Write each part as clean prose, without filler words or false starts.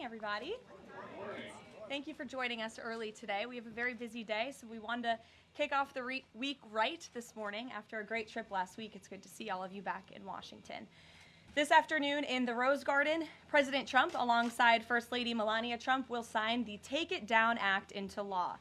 everybody. Thank you for joining us early today. We have a very busy day, so we wanted to kick off the week right this morning after a great trip last week. It's good to see all of you back in Washington. This afternoon in the Rose Garden, President Trump, alongside First Lady Melania Trump, will sign the Take It Down Act into law.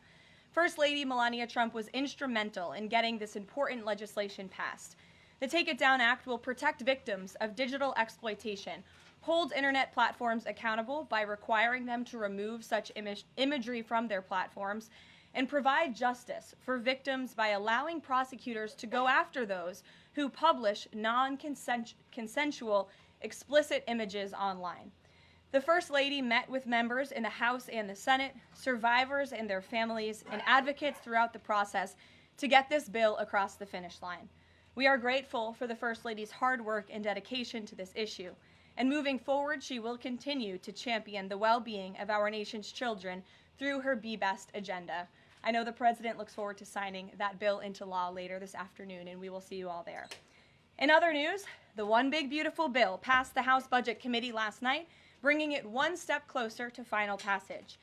First Lady Melania Trump was instrumental in getting this important legislation passed. The Take It Down Act will protect victims of digital exploitation, hold internet platforms accountable by requiring them to remove such imagery from their platforms, and provide justice for victims by allowing prosecutors to go after those who publish non-consensual explicit images online. The First Lady met with members in the House and the Senate, survivors and their families, and advocates throughout the process to get this bill across the finish line. We are grateful for the First Lady's hard work and dedication to this issue. And moving forward, she will continue to champion the well-being of our nation's children through her Be Best agenda. I know the President looks forward to signing that bill into law later this afternoon, and we will see you all there. In other news, the One Big Beautiful Bill passed the House Budget Committee last night, bringing it one step closer to final passage.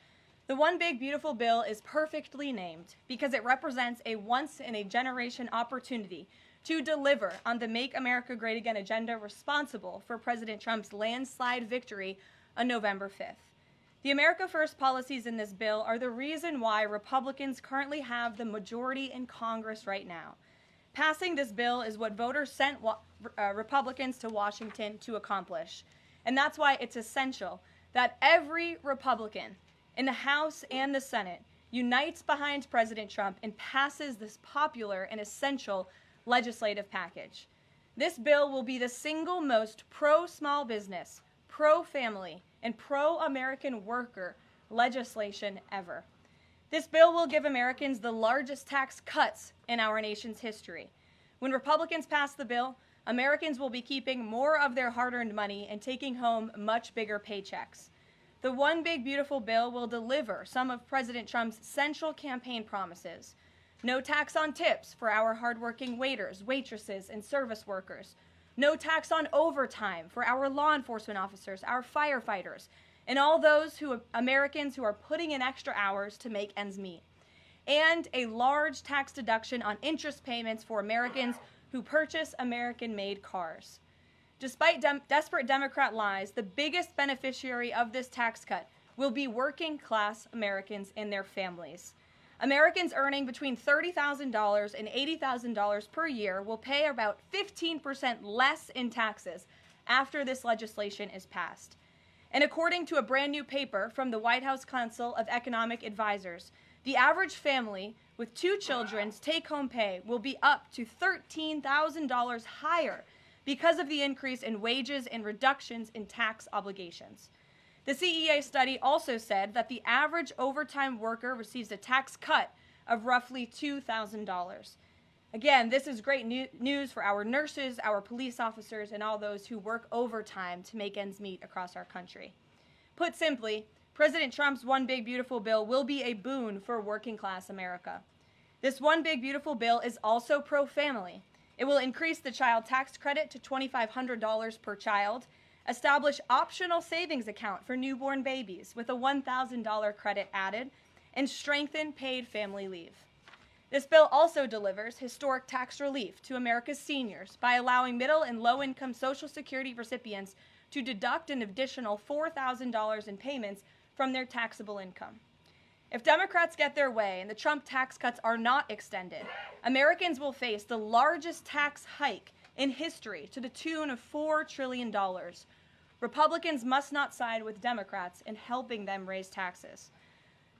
The One Big Beautiful Bill is perfectly named because it represents a once-in-a-generation opportunity to deliver on the Make America Great Again agenda responsible for President Trump's landslide victory on November 5th. The America First policies in this bill are the reason why Republicans currently have the majority in Congress right now. Passing this bill is what voters sent Republicans to Washington to accomplish. And that's why it's essential that every Republican in the House and the Senate unites behind President Trump and passes this popular and essential legislative package. This bill will be the single most pro-small business, pro-family, and pro-American worker legislation ever. This bill will give Americans the largest tax cuts in our nation's history. When Republicans pass the bill, Americans will be keeping more of their hard-earned money and taking home much bigger paychecks. The One Big Beautiful Bill will deliver some of President Trump's central campaign promises. No tax on tips for our hardworking waiters, waitresses, and service workers. No tax on overtime for our law enforcement officers, our firefighters, and all those Americans who are putting in extra hours to make ends meet. And a large tax deduction on interest payments for Americans who purchase American-made cars. Despite desperate Democrat lies, the biggest beneficiary of this tax cut will be working-class Americans and their families. Americans earning between $30,000 and $80,000 per year will pay about 15% less in taxes after this legislation is passed. And according to a brand new paper from the White House Council of Economic Advisors, the average family with 2 children's take-home pay will be up to $13,000 higher because of the increase in wages and reductions in tax obligations. The CEA study also said that the average overtime worker receives a tax cut of roughly $2,000. Again, this is great news for our nurses, our police officers, and all those who work overtime to make ends meet across our country. Put simply, President Trump's One Big Beautiful Bill will be a boon for working-class America. This One Big Beautiful Bill is also pro-family. It will increase the child tax credit to $2,500 per child, establish optional savings account for newborn babies with a $1,000 credit added, and strengthen paid family leave. This bill also delivers historic tax relief to America's seniors by allowing middle and low-income Social Security recipients to deduct an additional $4,000 in payments from their taxable income. If Democrats get their way and the Trump tax cuts are not extended, Americans will face the largest tax hike in history to the tune of $4 trillion. Republicans must not side with Democrats in helping them raise taxes.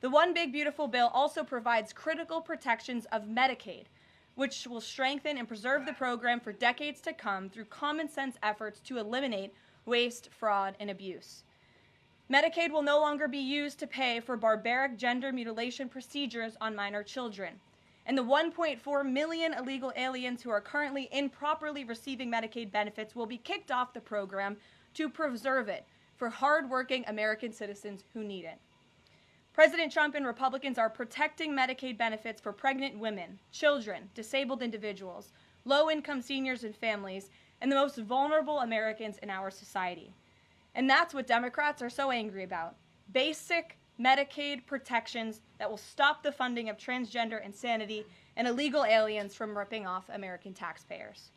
The One Big Beautiful Bill also provides critical protections of Medicaid, which will strengthen and preserve the program for decades to come through common sense efforts to eliminate waste, fraud, and abuse. Medicaid will no longer be used to pay for barbaric gender mutilation procedures on minor children. And the 1.4 million illegal aliens who are currently improperly receiving Medicaid benefits will be kicked off the program to preserve it for hardworking American citizens who need it. President Trump and Republicans are protecting Medicaid benefits for pregnant women, children, disabled individuals, low-income seniors and families, and the most vulnerable Americans in our society. And that's what Democrats are so angry about. basic Medicaid protections that will stop the funding of transgender insanity and illegal aliens from ripping off American taxpayers.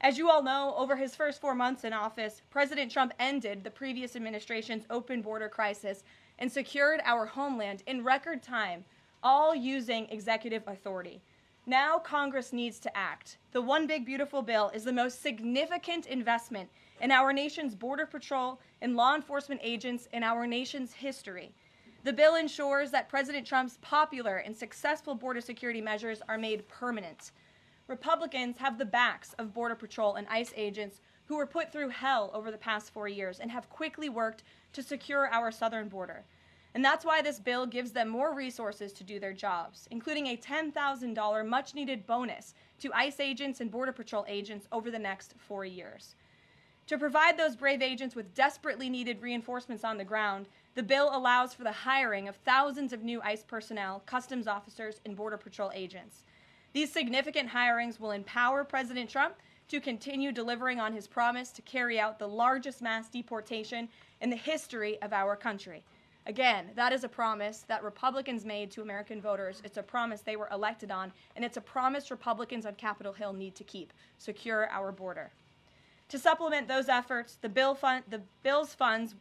As you all know, over his first 4 months in office, President Trump ended the previous administration's open border crisis and secured our homeland in record time, all using executive authority. Now Congress needs to act. The One Big Beautiful Bill is the most significant investment in our nation's border patrol and law enforcement agents in our nation's history. The bill ensures that President Trump's popular and successful border security measures are made permanent. Republicans have the backs of Border Patrol and ICE agents who were put through hell over the past 4 years and have quickly worked to secure our southern border. And that's why this bill gives them more resources to do their jobs, including a $10,000 much-needed bonus to ICE agents and Border Patrol agents over the next 4 years. To provide those brave agents with desperately needed reinforcements on the ground, the bill allows for the hiring of thousands of new ICE personnel, customs officers, and Border Patrol agents. These significant hirings will empower President Trump to continue delivering on his promise to carry out the largest mass deportation in the history of our country. Again, that is a promise that Republicans made to American voters. It's a promise they were elected on, and it's a promise Republicans on Capitol Hill need to keep: secure our border. To supplement those efforts, the bill's funds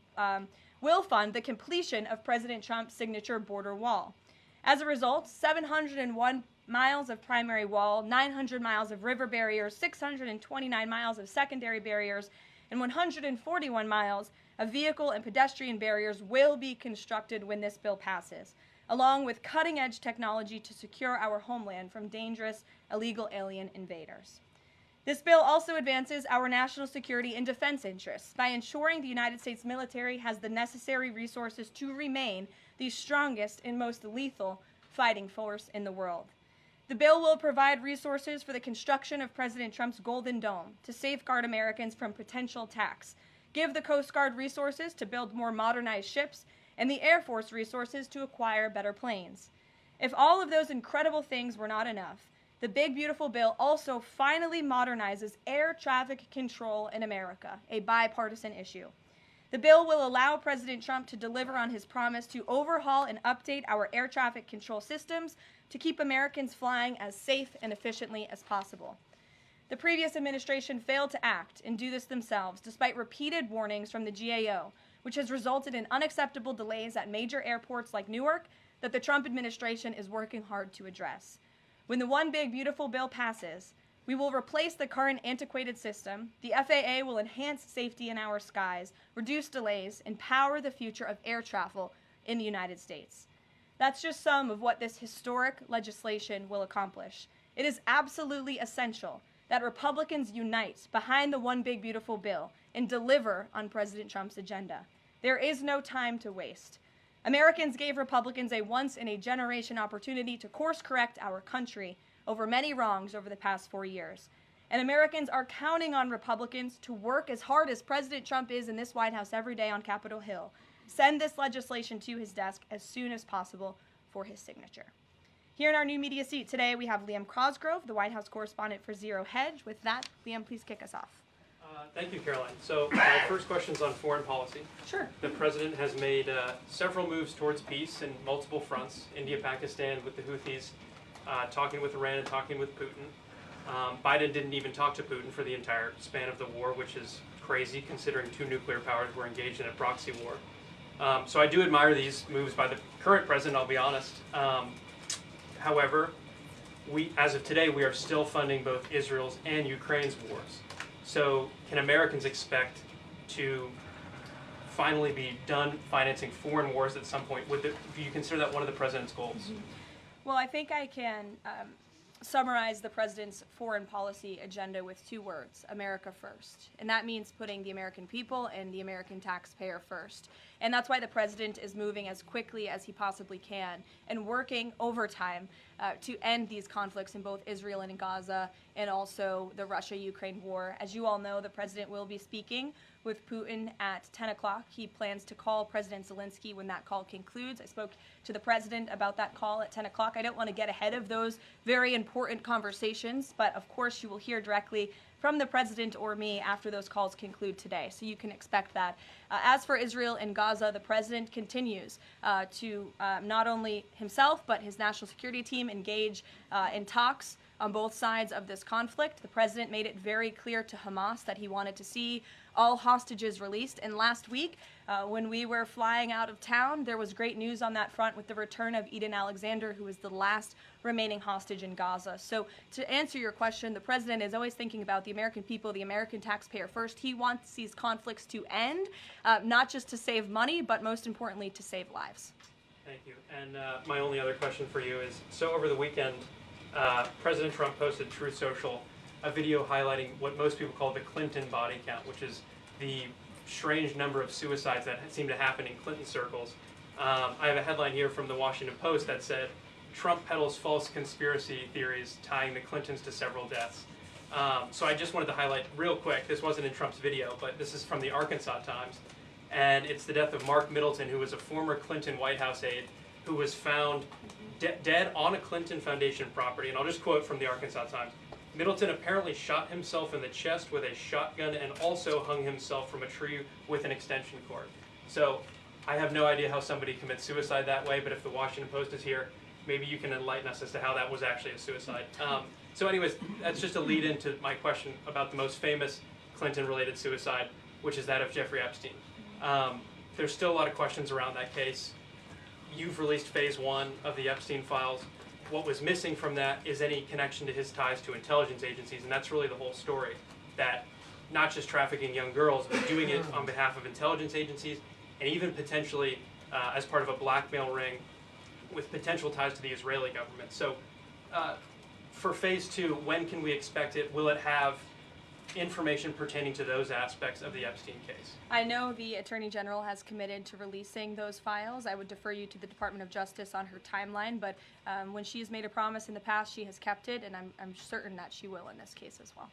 will fund the completion of President Trump's signature border wall. As a result, 701 miles of primary wall, 900 miles of river barriers, 629 miles of secondary barriers, and 141 miles of vehicle and pedestrian barriers will be constructed when this bill passes, along with cutting-edge technology to secure our homeland from dangerous illegal alien invaders. This bill also advances our national security and defense interests by ensuring the United States military has the necessary resources to remain the strongest and most lethal fighting force in the world. The bill will provide resources for the construction of President Trump's Golden Dome to safeguard Americans from potential attacks, give the Coast Guard resources to build more modernized ships, and the Air Force resources to acquire better planes. If all of those incredible things were not enough, the Big Beautiful Bill also finally modernizes air traffic control in America, a bipartisan issue. The bill will allow President Trump to deliver on his promise to overhaul and update our air traffic control systems to keep Americans flying as safe and efficiently as possible. The previous administration failed to act and do this themselves, despite repeated warnings from the GAO, which has resulted in unacceptable delays at major airports like Newark that the Trump administration is working hard to address. When the One Big Beautiful Bill passes, we will replace the current antiquated system, the FAA will enhance safety in our skies, reduce delays, and power the future of air travel in the United States. That's just some of what this historic legislation will accomplish. It is absolutely essential that Republicans unite behind the One Big Beautiful Bill and deliver on President Trump's agenda. There is no time to waste. Americans gave Republicans a once-in-a-generation opportunity to course-correct our country over many wrongs over the past 4 years. And Americans are counting on Republicans to work as hard as President Trump is in this White House every day on Capitol Hill. Send this legislation to his desk as soon as possible for his signature. Here in our new media seat today, we have Liam Cosgrove, the White House correspondent for Zero Hedge. With that, Liam, please kick us off. Thank you, Caroline. So my first question is on foreign policy. Sure. The president has made several moves towards peace in multiple fronts: India, Pakistan with the Houthis, talking with Iran and talking with Putin. Biden didn't even talk to Putin for the entire span of the war, which is crazy considering two nuclear powers were engaged in a proxy war. So I do admire these moves by the current president, I'll be honest. However, as of today, we are still funding both Israel's and Ukraine's wars. So can Americans expect to finally be done financing foreign wars at some point? Do you consider that one of the president's goals? Mm-hmm. Well, I think I can summarize the president's foreign policy agenda with 2 words: America first. And that means putting the American people and the American taxpayer first. And that's why the president is moving as quickly as he possibly can and working overtime to end these conflicts in both Israel and in Gaza, and also the Russia-Ukraine war. As you all know, the president will be speaking with Putin at 10 o'clock. He plans to call President Zelensky when that call concludes. I spoke to the president about that call at 10 o'clock. I don't want to get ahead of those very important conversations, but of course you will hear directly from the president or me after those calls conclude today, so you can expect that. As for Israel and Gaza, the president continues to not only himself but his national security team engage in talks on both sides of this conflict. The president made it very clear to Hamas that he wanted to see all hostages released. And last week, when we were flying out of town, there was great news on that front with the return of Eden Alexander, who is the last remaining hostage in Gaza. So to answer your question, the president is always thinking about the American people, the American taxpayer first. He wants these conflicts to end, not just to save money, but most importantly, to save lives. Thank you. And my only other question for you is, so over the weekend, President Trump posted Truth Social a video highlighting what most people call the Clinton body count, which is the strange number of suicides that seem to happen in Clinton circles. I have a headline here from the Washington Post that said, Trump peddles false conspiracy theories tying the Clintons to several deaths. So I just wanted to highlight real quick, this wasn't in Trump's video, but this is from the Arkansas Times, and it's the death of Mark Middleton, who was a former Clinton White House aide, who was found dead on a Clinton Foundation property. And I'll just quote from the Arkansas Times. Middleton apparently shot himself in the chest with a shotgun and also hung himself from a tree with an extension cord. So I have no idea how somebody commits suicide that way, but if the Washington Post is here, maybe you can enlighten us as to how that was actually a suicide. So anyways, that's just a lead into my question about the most famous Clinton-related suicide, which is that of Jeffrey Epstein. There's still a lot of questions around that case. You've released phase 1 of the Epstein files. What was missing from that is any connection to his ties to intelligence agencies, and that's really the whole story, that not just trafficking young girls, but doing it on behalf of intelligence agencies, and even potentially as part of a blackmail ring with potential ties to the Israeli government. So for phase 2, when can we expect it? Will it have information pertaining to those aspects of the Epstein case? I know the Attorney General has committed to releasing those files. I would defer you to the Department of Justice on her timeline, but when she has made a promise in the past, she has kept it, and I'm certain that she will in this case as well.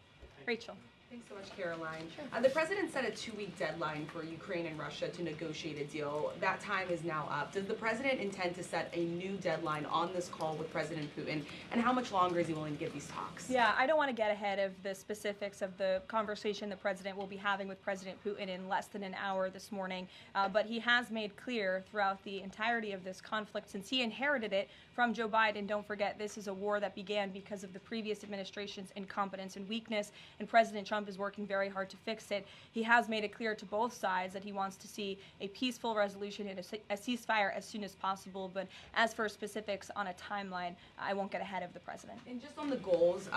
Rachel. Thanks so much, Caroline. The president set a 2-week deadline for Ukraine and Russia to negotiate a deal. That time is now up. Does the president intend to set a new deadline on this call with President Putin? And how much longer is he willing to give these talks? Yeah, I don't want to get ahead of the specifics of the conversation the president will be having with President Putin in less than an hour this morning. But he has made clear throughout the entirety of this conflict, since he inherited it from Joe Biden. Don't forget, this is a war that began because of the previous administration's incompetence and weakness, and President Trump is working very hard to fix it. He has made it clear to both sides that he wants to see a peaceful resolution and a ceasefire as soon as possible. But as for specifics on a timeline, I won't get ahead of the president. And just on the goals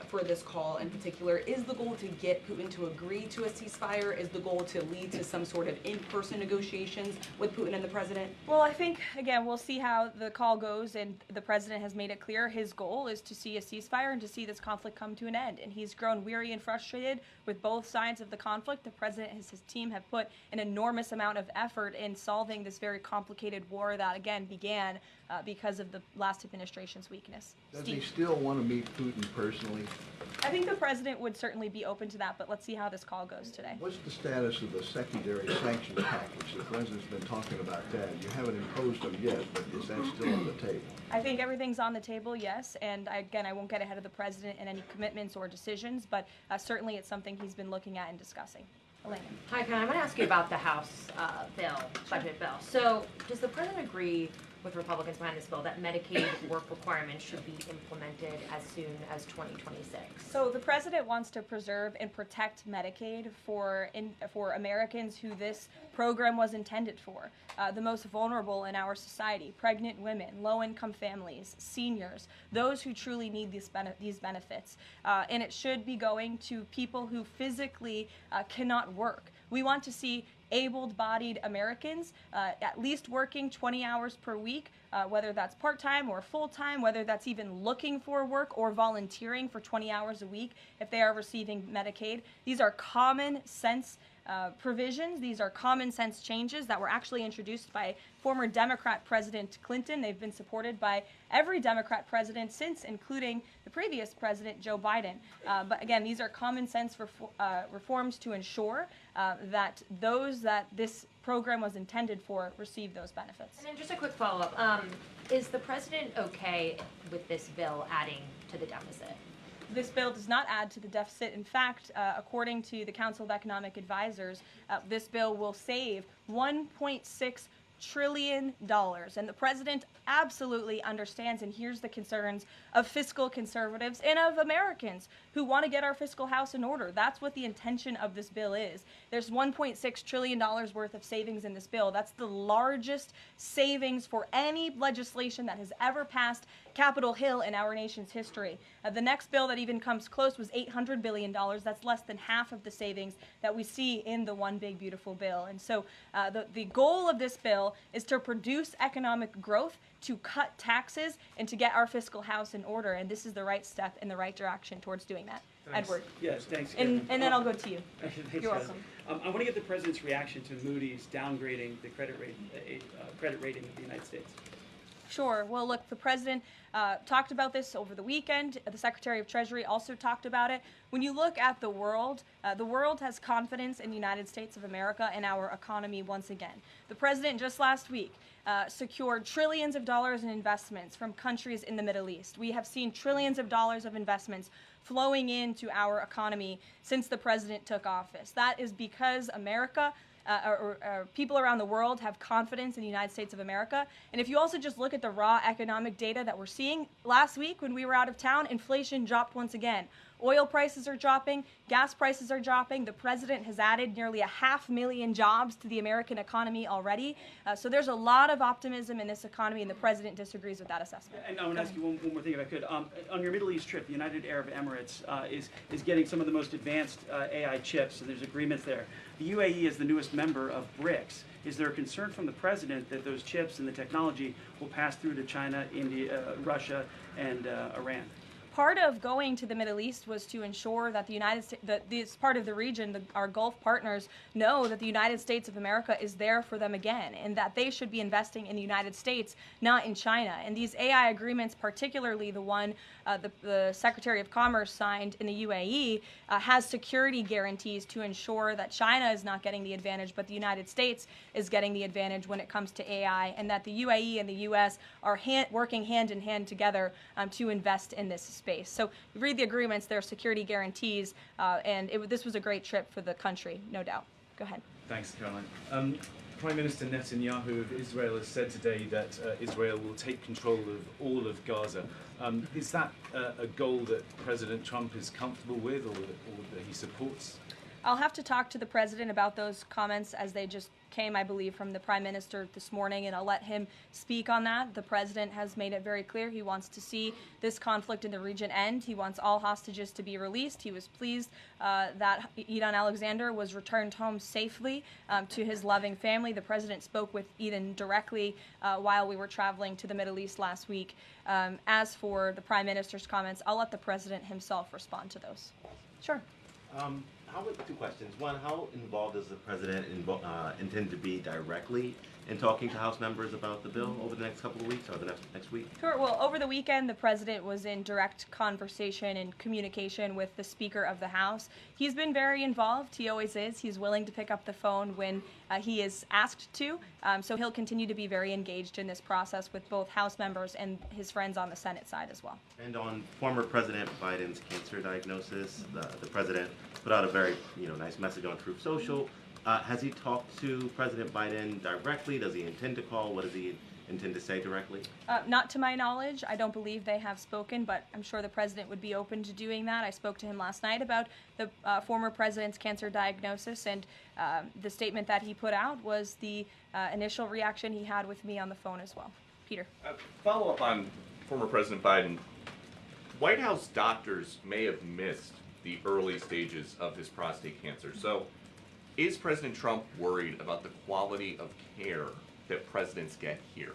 for this call in particular, is the goal to get Putin to agree to a ceasefire? Is the goal to lead to some sort of in-person negotiations with Putin and the president? Well, I think, again, we'll see how the call goes, and the president has made it clear his goal is to see a ceasefire and to see this conflict come to an end. And he's grown weary and frustrated with both sides of the conflict. The president and his team have put an enormous amount of effort in solving this very complicated war that, again, began because of the last administration's weakness. Does he still want to meet Putin personally? I think the president would certainly be open to that, but let's see how this call goes today. What's the status of the secondary sanctions package? The president's been talking about that. You haven't imposed them yet, but is that still on the table? I think everything's on the table, yes, and again, I won't get ahead of the president in any commitments or decisions, but certainly it's something he's been looking at and discussing. Elena. Hi, Ken. I'm going to ask you about the House budget bill. So, does the president agree with Republicans behind this bill that Medicaid work requirements should be implemented as soon as 2026? So the president wants to preserve and protect Medicaid for Americans who this program was intended for, the most vulnerable in our society: pregnant women, low-income families, seniors, those who truly need these benefits. And it should be going to people who physically cannot work. We want to see able-bodied Americans at least working 20 hours per week, whether that's part-time or full-time, whether that's even looking for work or volunteering for 20 hours a week if they are receiving Medicaid. These are common sense provisions. These are common sense changes that were actually introduced by former Democrat President Clinton. They've been supported by every Democrat president since, including the previous president, Joe Biden. But again, these are common sense reforms to ensure that those that this program was intended for receive those benefits. And then just a quick follow-up. Is the president okay with this bill adding to the deficit? This bill does not add to the deficit. In fact, according to the Council of Economic Advisors, this bill will save $1.6 trillion. And the president absolutely understands and hears the concerns of fiscal conservatives and of Americans who want to get our fiscal house in order. That's what the intention of this bill is. There's $1.6 trillion worth of savings in this bill. That's the largest savings for any legislation that has ever passed Capitol Hill in our nation's history. The next bill that even comes close was $800 billion. That's less than half of the savings that we see in the One Big Beautiful Bill. And so the goal of this bill is to produce economic growth, to cut taxes, and to get our fiscal house in order. And this is the right step in the right direction towards doing that. Thanks. Edward. Yes, thanks. And then I'll go to you. Thanks, You're Kevin. welcome. I want to get the president's reaction to Moody's downgrading the credit rating of the United States. Sure. Well, look, the president talked about this over the weekend. The Secretary of Treasury also talked about it. When you look at the world has confidence in the United States of America and our economy once again. The president just last week secured trillions of dollars in investments from countries in the Middle East. We have seen trillions of dollars of investments flowing into our economy since the president took office. That is because America or people around the world have confidence in the United States of America. And if you also just look at the raw economic data that we're seeing, last week when we were out of town, inflation dropped once again. Oil prices are dropping, gas prices are dropping. The president has added nearly 500,000 jobs to the American economy already. So there's a lot of optimism in this economy, and the president disagrees with that assessment. And I want to ask you one more thing, if I could. On your Middle East trip, the United Arab Emirates is getting some of the most advanced AI chips, and there's agreements there. The UAE is the newest member of BRICS. Is there a concern from the president that those chips and the technology will pass through to China, India, Russia, and Iran? Part of going to the Middle East was to ensure that the United States, that this part of the region, our Gulf partners, know that the United States of America is there for them again, and that they should be investing in the United States, not in China. And these AI agreements, particularly the one the Secretary of Commerce signed in the UAE, has security guarantees to ensure that China is not getting the advantage, but the United States is getting the advantage when it comes to AI, and that the UAE and the U.S. are working hand in hand together to invest in this space. So you read the agreements, there are security guarantees, and this was a great trip for the country, no doubt. Go ahead. Thanks, Caroline. Prime Minister Netanyahu of Israel has said today that Israel will take control of all of Gaza. Is that a goal that President Trump is comfortable with or that he supports? I'll have to talk to the president about those comments as they just came, I believe, from the prime minister this morning, and I'll let him speak on that. The president has made it very clear he wants to see this conflict in the region end. He wants all hostages to be released. He was pleased that Eden Alexander was returned home safely to his loving family. The president spoke with Eden directly while we were traveling to the Middle East last week. As for the prime minister's comments, I'll let the president himself respond to those. Sure. Two questions. One, how involved does the president intend to be directly in talking to House members about the bill over the next couple of weeks or the next week? Sure. Well, over the weekend, the president was in direct conversation and communication with the Speaker of the House. He's been very involved. He always is. He's willing to pick up the phone when he is asked to. So he'll continue to be very engaged in this process with both House members and his friends on the Senate side as well. And on former President Biden's cancer diagnosis, the president put out a very nice message on Truth Social. Has he talked to President Biden directly? Does he intend to call? What does he intend to say directly? Not to my knowledge. I don't believe they have spoken, but I'm sure the president would be open to doing that. I spoke to him last night about the former president's cancer diagnosis, and the statement that he put out was the initial reaction he had with me on the phone as well. Peter. Follow up on former President Biden. White House doctors may have missed the early stages of his prostate cancer. So is President Trump worried about the quality of care that presidents get here?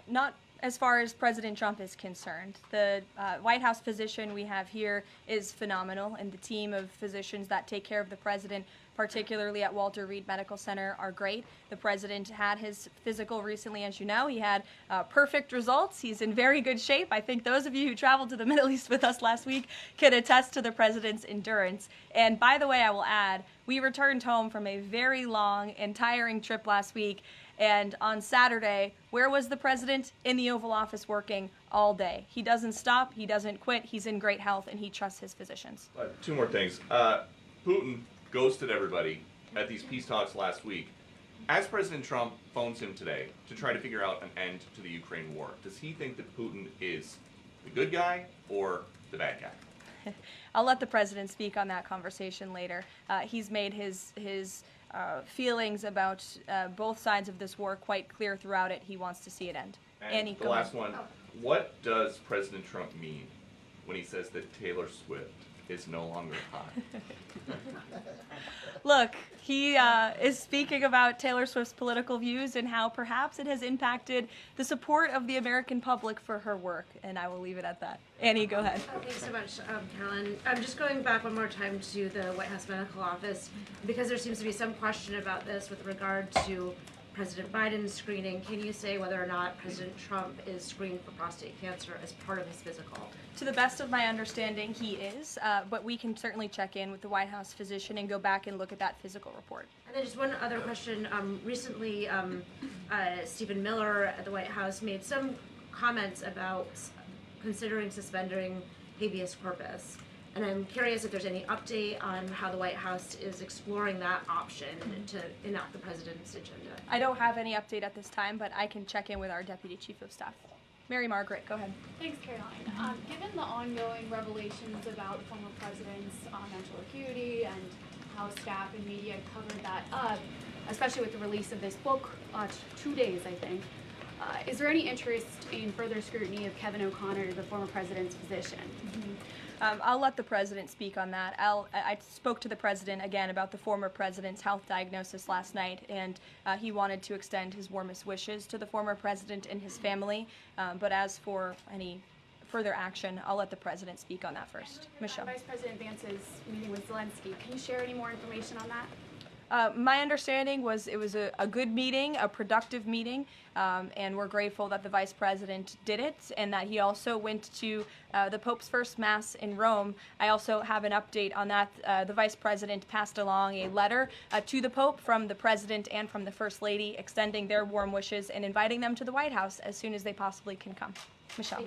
Not as far as President Trump is concerned. The White House physician we have here is phenomenal, and the team of physicians that take care of the president particularly at Walter Reed Medical Center, are great. The president had his physical recently, as you know. He had perfect results. He's in very good shape. I think those of you who traveled to the Middle East with us last week can attest to the president's endurance. And by the way, I will add, we returned home from a very long and tiring trip last week. And on Saturday, where was the president? In the Oval Office working all day. He doesn't stop, he doesn't quit, he's in great health, and he trusts his physicians. Two more things. Putin ghosted everybody at these peace talks last week. As President Trump phones him today to try to figure out an end to the Ukraine war, does he think that Putin is the good guy or the bad guy? I'll let the president speak on that conversation later. He's made his feelings about both sides of this war quite clear throughout it. He wants to see it end. And Annie, the go last ahead. one, what does President Trump mean when he says that Taylor Swift is no longer hot? Look, he is speaking about Taylor Swift's political views and how perhaps it has impacted the support of the American public for her work, and I will leave it at that. Annie, go ahead. Thanks so much, Carolyn. I'm just going back one more time to the White House Medical Office because there seems to be some question about this with regard to President Biden's screening. Can you say whether or not President Trump is screened for prostate cancer as part of his physical? To the best of my understanding, he is, but we can certainly check in with the White House physician and go back and look at that physical report. And then just one other question. Recently, Stephen Miller at the White House made some comments about considering suspending habeas corpus. And I'm curious if there's any update on how the White House is exploring that option to enact the president's agenda. I don't have any update at this time, but I can check in with our Deputy Chief of Staff. Mary Margaret, go ahead. Thanks, Caroline. Given the ongoing revelations about the former president's mental acuity and how staff and media covered that up, especially with the release of this book, 2 days, I think, is there any interest in further scrutiny of Kevin O'Connor, the former president's physician? I'll let the president speak on that. I spoke to the president again about the former president's health diagnosis last night, and he wanted to extend his warmest wishes to the former president and his family. But as for any further action, I'll let the president speak on that first. Michelle. Vice President Vance's meeting with Zelensky. Can you share any more information on that? My understanding was it was a good meeting, a productive meeting, and we're grateful that the Vice President did it and that he also went to the Pope's first Mass in Rome. I also have an update on that. The Vice President passed along a letter to the Pope from the President and from the First Lady extending their warm wishes and inviting them to the White House as soon as they possibly can come. Michelle.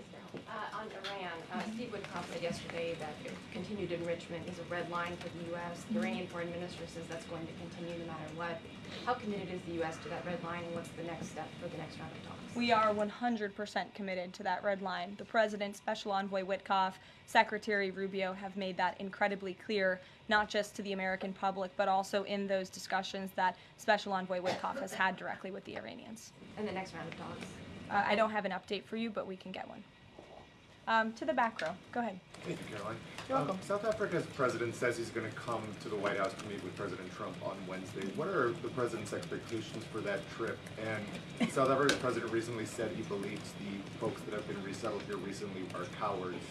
On Iran, Steve Witkoff said yesterday that continued enrichment is a red line for the U.S. The Iranian foreign minister says that's going to continue no matter what. How committed is the U.S. to that red line, and what's the next step for the next round of talks? We are 100% committed to that red line. The President, Special Envoy Witkoff, Secretary Rubio have made that incredibly clear, not just to the American public, but also in those discussions that Special Envoy Witkoff has had directly with the Iranians. And the next round of talks? I don't have an update for you, but we can get one. To the back row. Go ahead. Thank you, Caroline. You're welcome. South Africa's president says he's going to come to the White House to meet with President Trump on Wednesday. What are the president's expectations for that trip? And South Africa's president recently said he believes the folks that have been resettled here recently are cowards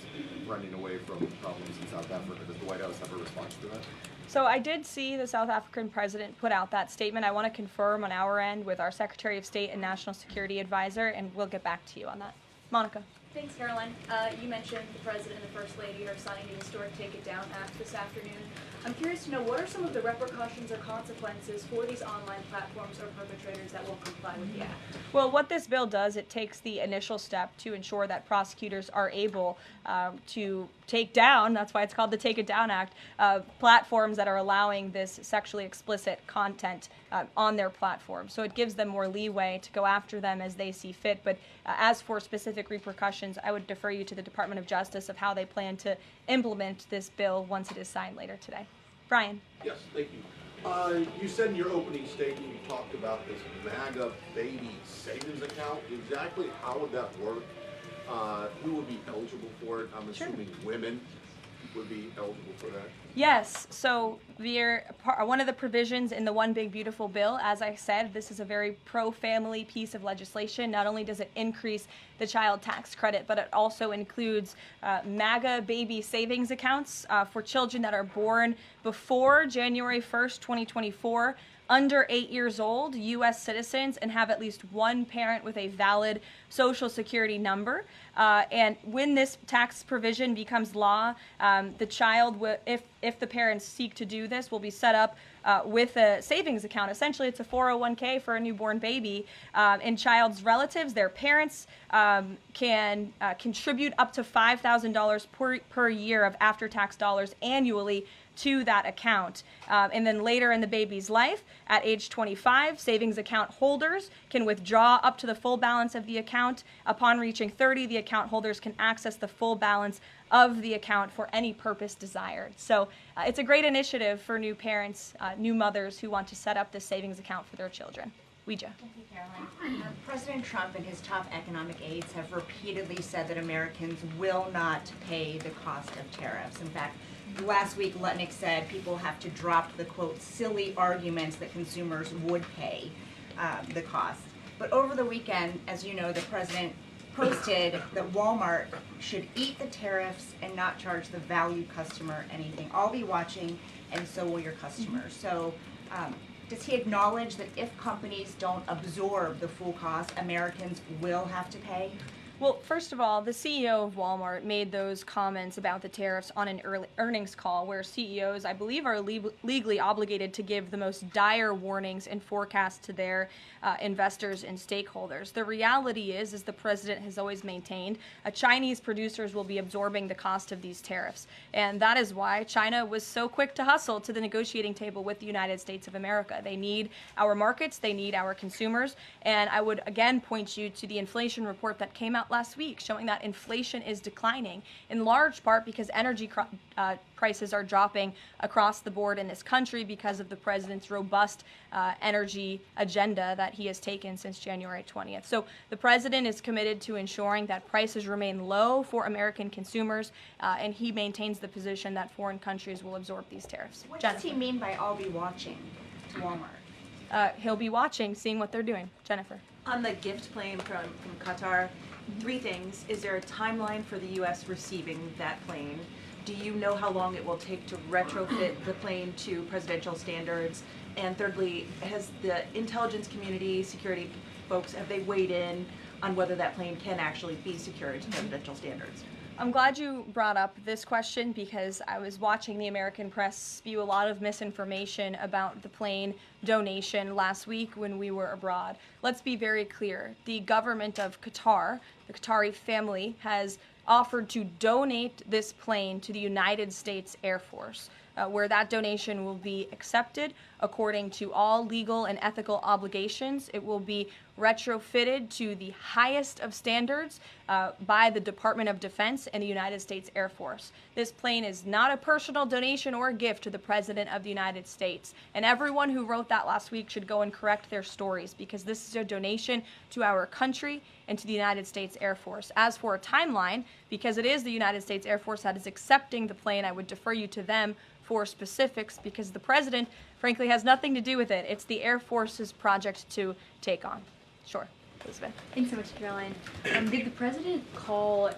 running away from problems in South Africa. Does the White House have a response to that? So I did see the South African president put out that statement. I want to confirm on our end with our Secretary of State and National Security Advisor, and we'll get back to you on that. Monica. Thanks, Caroline. You mentioned the President and the First Lady are signing the historic Take It Down Act this afternoon. I'm curious to know, what are some of the repercussions or consequences for these online platforms or perpetrators that will comply with the act? Well, what this bill does, it takes the initial step to ensure that prosecutors are able to take down, that's why it's called the Take It Down Act, platforms that are allowing this sexually explicit content on their platform. So it gives them more leeway to go after them as they see fit. But as for specific repercussions, I would defer you to the Department of Justice of how they plan to implement this bill once it is signed later today. Brian. Yes, thank you. You said in your opening statement you talked about this MAGA baby savings account. Exactly how would that work? Who would be eligible for it? I'm assuming women. would be eligible for that? Yes, so one of the provisions in the One Big Beautiful Bill, as I said, this is a very pro-family piece of legislation. Not only does it increase the child tax credit, but it also includes MAGA baby savings accounts for children that are born before January 1st, 2024, under 8 years old, U.S. citizens, and have at least one parent with a valid Social Security number. And when this tax provision becomes law, the child, if the parents seek to do this, will be set up with a savings account. Essentially, it's a 401k for a newborn baby. And child's relatives, their parents, can contribute up to $5,000 per year of after-tax dollars annually to that account. And then later in the baby's life, at age 25, savings account holders can withdraw up to the full balance of the account. Upon reaching 30, the account holders can access the full balance of the account for any purpose desired. So it's a great initiative for new parents, new mothers who want to set up this savings account for their children. Ouija. Thank you, Caroline. President Trump and his top economic aides have repeatedly said that Americans will not pay the cost of tariffs. In fact, last week, Lutnick said people have to drop the, quote, silly arguments that consumers would pay the cost. But over the weekend, as you know, the president posted that Walmart should eat the tariffs and not charge the value customer anything. I'll be watching, and so will your customers. So does he acknowledge that if companies don't absorb the full cost, Americans will have to pay? Well, first of all, the CEO of Walmart made those comments about the tariffs on an earnings call where CEOs, I believe, are legally obligated to give the most dire warnings and forecasts to their investors and stakeholders. The reality is, as the president has always maintained, Chinese producers will be absorbing the cost of these tariffs. And that is why China was so quick to hustle to the negotiating table with the United States of America. They need our markets, they need our consumers, and I would again point you to the inflation report that came out last week showing that inflation is declining, in large part because energy prices are dropping across the board in this country because of the president's robust energy agenda that he has taken since January 20th. So the president is committed to ensuring that prices remain low for American consumers, and he maintains the position that foreign countries will absorb these tariffs. What does he mean by "I'll be watching" to Walmart? He'll be watching, seeing what they're doing. Jennifer. On the gift plane from Qatar, three things. Is there a timeline for the U.S. receiving that plane? Do you know how long it will take to retrofit the plane to presidential standards? And thirdly, has the intelligence community, security folks, have they weighed in on whether that plane can actually be secured to presidential standards? I'm glad you brought up this question because I was watching the American press spew a lot of misinformation about the plane donation last week when we were abroad. Let's be very clear. The government of Qatar, the Qatari family, has offered to donate this plane to the United States Air Force, where that donation will be accepted according to all legal and ethical obligations. It will be retrofitted to the highest of standards by the Department of Defense and the United States Air Force. This plane is not a personal donation or a gift to the President of the United States. And everyone who wrote that last week should go and correct their stories because this is a donation to our country and to the United States Air Force. As for a timeline, because it is the United States Air Force that is accepting the plane, I would defer you to them for specifics because the President, frankly, has nothing to do with it. It's the Air Force's project to take on. Sure. Elizabeth. Thanks so much, Caroline. Did the president call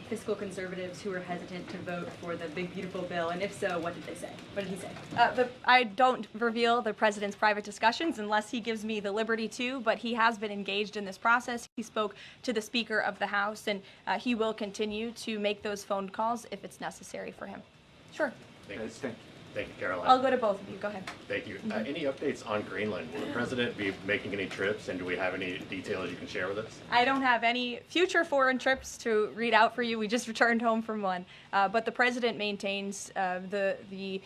fiscal conservatives who were hesitant to vote for the Big Beautiful Bill? And if so, what did they say? What did he say? I don't reveal the president's private discussions unless he gives me the liberty to, but he has been engaged in this process. He spoke to the Speaker of the House, and he will continue to make those phone calls if it's necessary for him. Sure. Thank you, Caroline. I'll go to both of you. Go ahead. Thank you. Any updates on Greenland? Will the president be making any trips, and do we have any details you can share with us? I don't have any future foreign trips to read out for you. We just returned home from one. But the president maintains the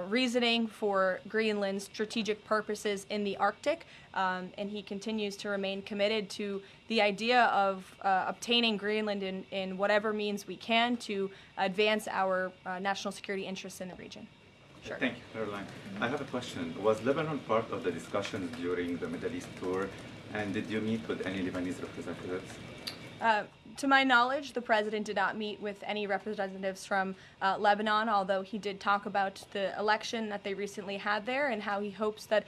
reasoning for Greenland's strategic purposes in the Arctic, and he continues to remain committed to the idea of obtaining Greenland in whatever means we can to advance our national security interests in the region. Sure. Thank you, Caroline. I have a question. Was Lebanon part of the discussions during the Middle East tour, and did you meet with any Lebanese representatives? To my knowledge, the president did not meet with any representatives from Lebanon, although he did talk about the election that they recently had there and how he hopes that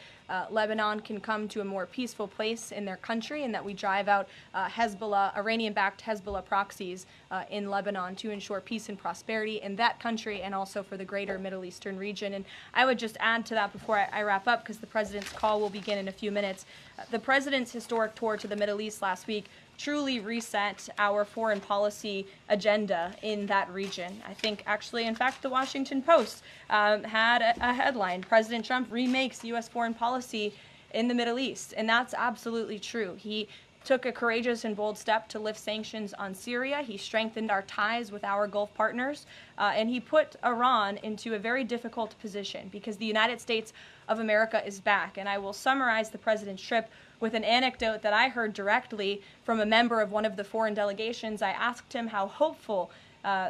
Lebanon can come to a more peaceful place in their country and that we drive out Iranian-backed Hezbollah proxies in Lebanon to ensure peace and prosperity in that country and also for the greater Middle Eastern region. And I would just add to that before I wrap up, because the president's call will begin in a few minutes. The president's historic tour to the Middle East last week truly reset our foreign policy agenda in that region. I think actually, in fact, the Washington Post had a headline, President Trump remakes U.S. foreign policy in the Middle East. And that's absolutely true. He took a courageous and bold step to lift sanctions on Syria. He strengthened our ties with our Gulf partners, and he put Iran into a very difficult position because the United States of America is back. And I will summarize the president's trip with an anecdote that I heard directly from a member of one of the foreign delegations. I asked him how hopeful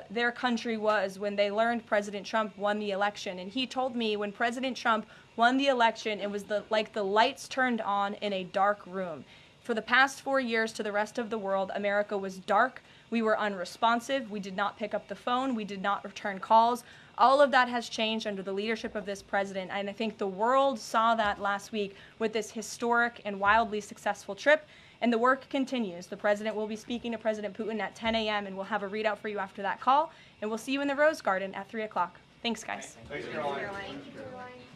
their country was when they learned President Trump won the election. And he told me when President Trump won the election, it was like the lights turned on in a dark room. For the past 4 years to the rest of the world, America was dark. We were unresponsive. We did not pick up the phone. We did not return calls. All of that has changed under the leadership of this president, and I think the world saw that last week with this historic and wildly successful trip, and the work continues. The president will be speaking to President Putin at 10 a.m., and we'll have a readout for you after that call, and we'll see you in the Rose Garden at 3 o'clock. Thanks, guys. Thanks, Caroline. Thank you, Caroline.